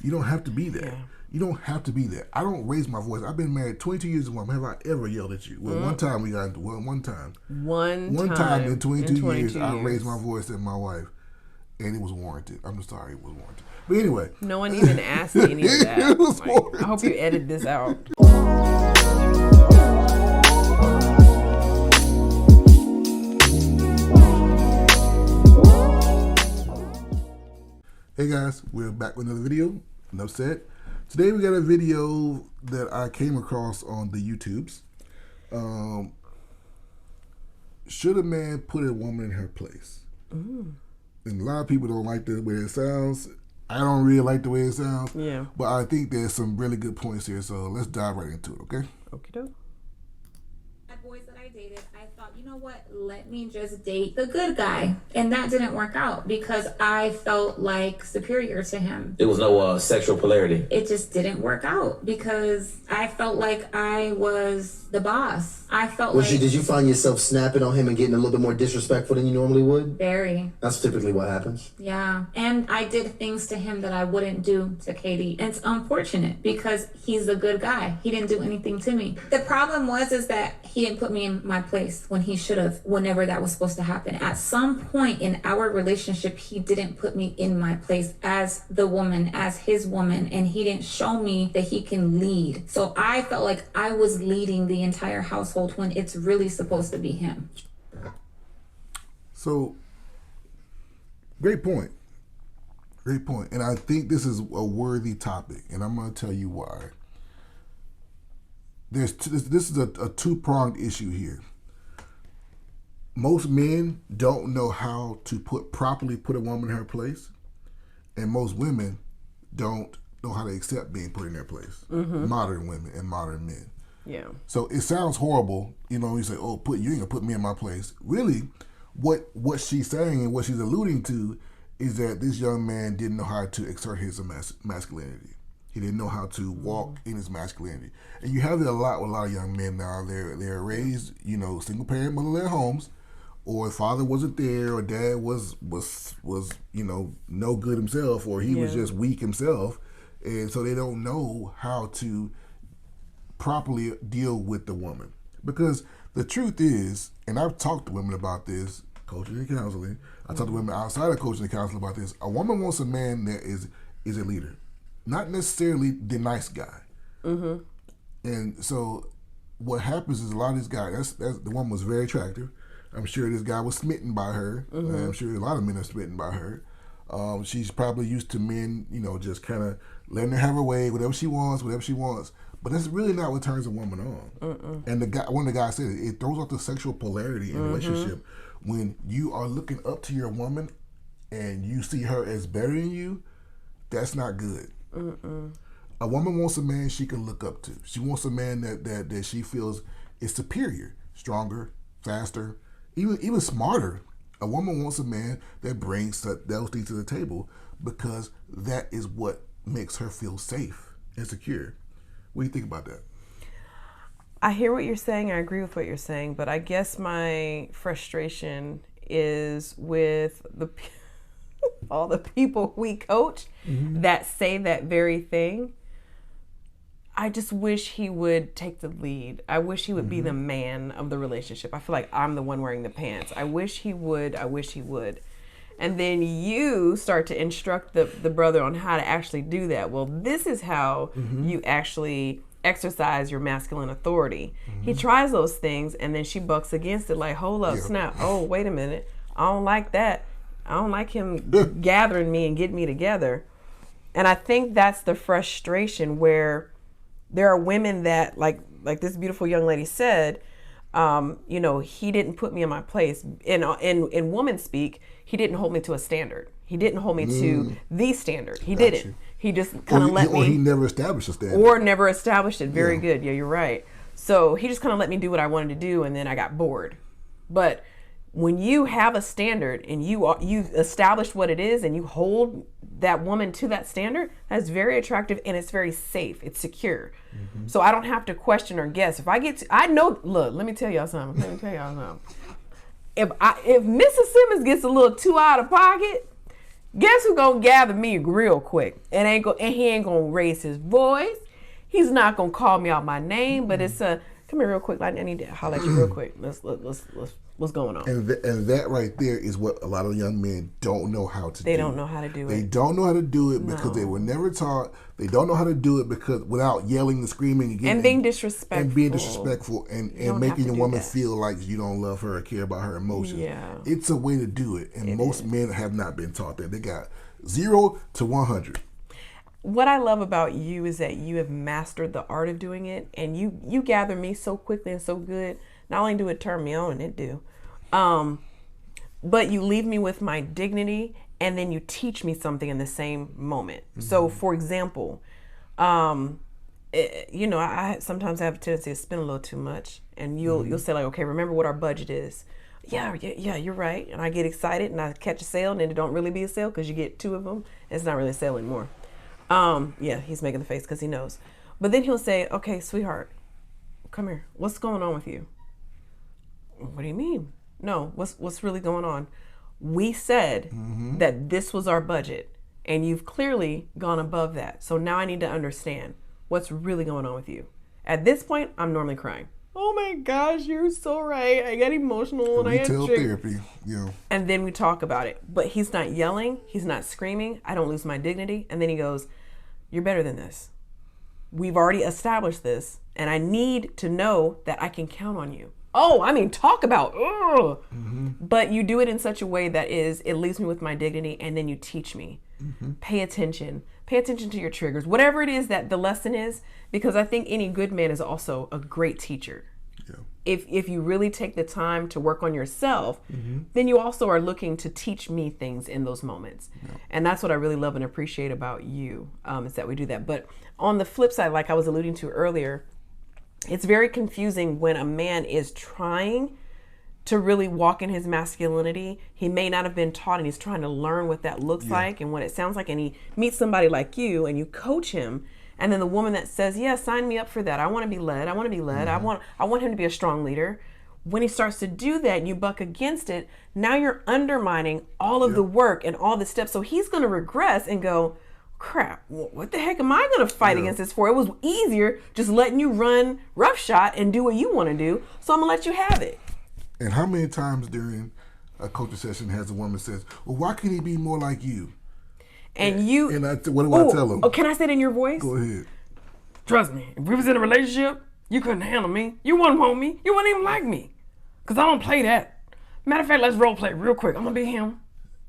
You don't have to be that. Yeah. You don't have to be that. I don't raise my voice. I've been married 22 years with a woman. Have I ever yelled at you? Well, one time we got into one time. One time in 22 years, years, I raised my voice at my wife, and it was warranted. I'm sorry, it was warranted. But anyway. No one even asked any of that. It was warranted. I hope you edit this out. Hey guys, we're back with another video. Enough said. Today we got a video that I came across on the YouTubes. Should a man put a woman in her place? And a lot of people don't like the way it sounds. I don't really like the way it sounds. Yeah. But I think there's some really good points here, so let's dive right into it, okay? Okie doke. Boys that I dated, I thought, you know what, let me just date the good guy. And that didn't work out because I felt like superior to him. There was no sexual polarity. It just didn't work out because I felt like I was the boss. I felt like... Did you find yourself snapping on him and getting a little bit more disrespectful than you normally would? Very. That's typically what happens. Yeah. And I did things to him that I wouldn't do to Katie. And it's unfortunate because he's a good guy. He didn't do anything to me. The problem is that he didn't put me in my place when he should have, whenever that was supposed to happen. At some point in our relationship, he didn't put me in my place as the woman, as his woman, and he didn't show me that he can lead. So I felt like I was leading the entire household when it's really supposed to be him. So, great point. Great point. And I think this is a worthy topic, and I'm going to tell you why. This is a two-pronged issue here. Most men don't know how to properly put a woman in her place, and most women don't know how to accept being put in their place. Modern women and modern men. Yeah. So it sounds horrible, you know. You say, "Oh, you ain't gonna put me in my place." Really, what she's saying and what she's alluding to is that this young man didn't know how to exert his masculinity. He didn't know how to walk in his masculinity, and you have that a lot with a lot of young men now. They're raised, you know, single parent, mother-led homes, or father wasn't there, or dad was you know, no good himself, or he was just weak himself, and so they don't know how to properly deal with the woman. Because the truth is, and I've talked to women about this, coaching and counseling, I talked to women outside of coaching and counseling about this, a woman wants a man that is a leader, not necessarily the nice guy. And so what happens is a lot of these guys, that's the woman was very attractive. I'm sure this guy was smitten by her. I'm sure a lot of men are smitten by her. She's probably used to men, you know, just kind of letting her have her way, whatever she wants. But that's really not what turns a woman on. And one of the guys said it throws off the sexual polarity in a relationship when you are looking up to your woman and you see her as better than you. That's not good. A woman wants a man she can look up to. She wants a man that she feels is superior, stronger, faster, even smarter. A woman wants a man that brings those things to the table because that is what makes her feel safe and secure. What do you think about that? I hear what you're saying. I agree with what you're saying, but I guess my frustration is with all the people we coach that say that very thing. I just wish he would take the lead. I wish he would be the man of the relationship. I feel like I'm the one wearing the pants. I wish he would. And then you start to instruct the brother on how to actually do that. Well, this is how you actually exercise your masculine authority. He tries those things, and then she bucks against it like, hold up, snap. Oh, wait a minute. I don't like that. I don't like him gathering me and getting me together. And I think that's the frustration where there are women that, like this beautiful young lady said, you know, he didn't put me in my place. In woman speak, he didn't hold me to a standard. He didn't hold me to the standard. He didn't. He just kind of let me. Or he never established a standard. Or never established it. Very good. Yeah, you're right. So he just kind of let me do what I wanted to do, and then I got bored. But when you have a standard and you establish what it is and you hold that woman to that standard, that's very attractive and it's very safe. It's secure. So I don't have to question or guess. If I get to, I know, look, let me tell y'all something. If Mrs. Simmons gets a little too out of pocket, Guess who gonna gather me real quick? And he ain't gonna raise his voice. He's not gonna call me out my name, but it's a come here real quick. I need to holler at you real quick. Let's what's going on? And that right there is what a lot of young men don't know how to do. They don't know how to do it. They don't know how to do it because they were never taught. They don't know how to do it because without yelling and screaming and being disrespectful. And being disrespectful and making a woman feel like you don't love her or care about her emotions. Yeah. It's a way to do it. And most men have not been taught that. They got 0 to 100. What I love about you is that you have mastered the art of doing it, and you gather me so quickly and so good. Not only do it turn me on, it do, but you leave me with my dignity, and then you teach me something in the same moment. Mm-hmm. So, for example, I sometimes have a tendency to spend a little too much, and you'll say like, okay, remember what our budget is. Yeah, you're right, and I get excited, and I catch a sale, and then it don't really be a sale because you get 2 of them. It's not really a sale anymore. He's making the face because he knows. But then he'll say, okay, sweetheart, come here. What's going on with you? What do you mean? No, what's really going on? We said that this was our budget, and you've clearly gone above that. So now I need to understand what's really going on with you. At this point, I'm normally crying. Oh my gosh, you're so right. I get emotional and I get retail therapy, And then we talk about it. But he's not yelling. He's not screaming. I don't lose my dignity. And then he goes, you're better than this. We've already established this, and I need to know that I can count on you. Oh, I mean, talk about, But you do it in such a way that it leaves me with my dignity, and then you teach me. Mm-hmm. Pay attention to your triggers, whatever it is that the lesson is, because I think any good man is also a great teacher. Yeah. If you really take the time to work on yourself, then you also are looking to teach me things in those moments. Yeah. And that's what I really love and appreciate about you, is that we do that. But on the flip side, like I was alluding to earlier, it's very confusing when a man is trying to really walk in his masculinity. He may not have been taught, and he's trying to learn what that looks like and what it sounds like. And he meets somebody like you, and you coach him. And then the woman that says, yeah, sign me up for that. I want to be led. I want to be led. I want him to be a strong leader. When he starts to do that and you buck against it, now you're undermining all of the work and all the steps. So he's going to regress and go, crap, what the heck am I going to fight against this for? It was easier just letting you run roughshod and do what you want to do. So I'm going to let you have it. And how many times during a coaching session has a woman says, well, why can't he be more like you? And what do I tell him? Oh, can I say it in your voice? Go ahead. Trust me, if we was in a relationship, you couldn't handle me. You wouldn't want me. You wouldn't even like me. Because I don't play that. Matter of fact, let's role play real quick. I'm going to be him.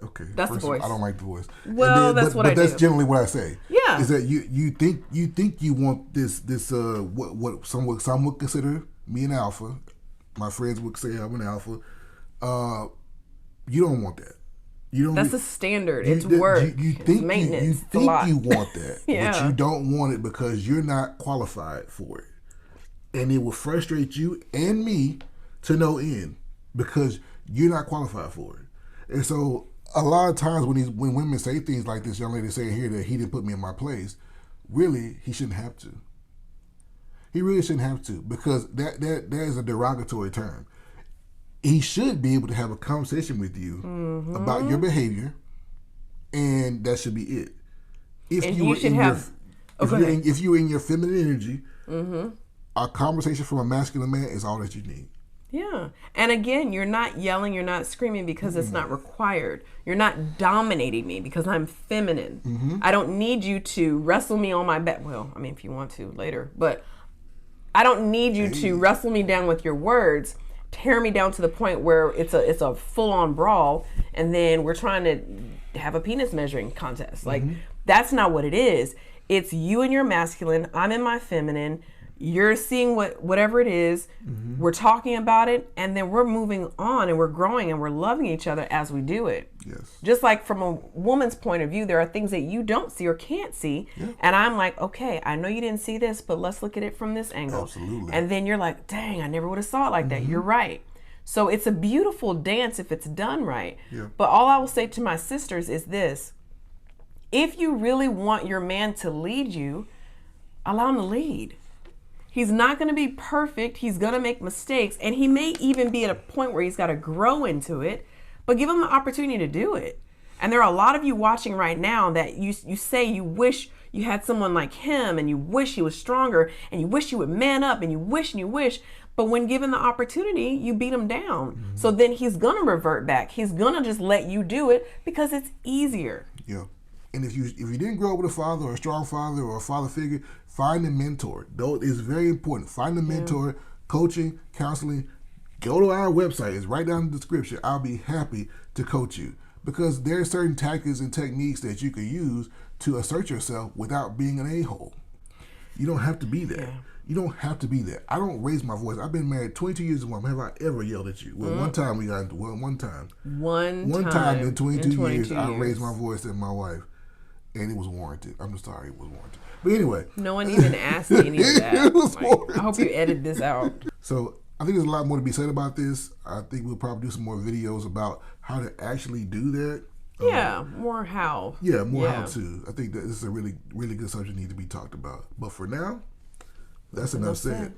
Okay. That's the voice. I don't like the voice. Well, that's what I do. But that's generally what I say. Yeah. Is that you think you want this what some would consider me an alpha. My friends would say I'm an alpha. You don't want that. That's a standard. It's work. It's maintenance. You think you want that, yeah. But you don't want it because you're not qualified for it, and it will frustrate you and me to no end because you're not qualified for it. And so, a lot of times when women say things like this young lady saying here that he didn't put me in my place, really he shouldn't have to. He really shouldn't have to because that is a derogatory term. He should be able to have a conversation with you about your behavior, and that should be it. If you're in your feminine energy, a conversation from a masculine man is all that you need. Yeah. And again, you're not yelling, you're not screaming because it's not required. You're not dominating me because I'm feminine. I don't need you to wrestle me on my back. Well, I mean, if you want to later, but I don't need you to wrestle me down with your words. Tear me down to the point where it's a full-on brawl, and then we're trying to have a penis measuring contest. Like, that's not what it is. It's you and your masculine, I'm in my feminine, you're seeing whatever it is, we're talking about it, and then we're moving on, and we're growing, and we're loving each other as we do it. Yes. Just like from a woman's point of view, there are things that you don't see or can't see, and I'm like, okay, I know you didn't see this, but let's look at it from this angle. Absolutely. And then you're like, dang, I never would have saw it like that. You're right. So it's a beautiful dance if it's done right. Yeah. But all I will say to my sisters is this: if you really want your man to lead you, allow him to lead. He's not going to be perfect. He's going to make mistakes. And he may even be at a point where he's got to grow into it. But give him the opportunity to do it. And there are a lot of you watching right now that you say you wish you had someone like him, and you wish he was stronger, and you wish he would man up, and you wish. But when given the opportunity, you beat him down. Mm-hmm. So then he's going to revert back. He's going to just let you do it because it's easier. Yeah. And if you didn't grow up with a father or a strong father or a father figure, find a mentor. Though it's very important. Find a mentor, coaching, counseling. Go to our website. It's right down in the description. I'll be happy to coach you. Because there are certain tactics and techniques that you can use to assert yourself without being an a-hole. You don't have to be that. Yeah. You don't have to be that. I don't raise my voice. I've been married 22 years and have I ever yelled at you? Well, one time we got into one time. One time in 22 years, I raised my voice at my wife, and it was warranted. I'm sorry, it was warranted. But anyway. No one even asked me any of that. It was warranted. I hope you edit this out. So I think there's a lot more to be said about this. I think we'll probably do some more videos about how to actually do that. Yeah, more how. Yeah, more how to. I think that this is a really, really good subject that needs to be talked about. But for now, that's enough said.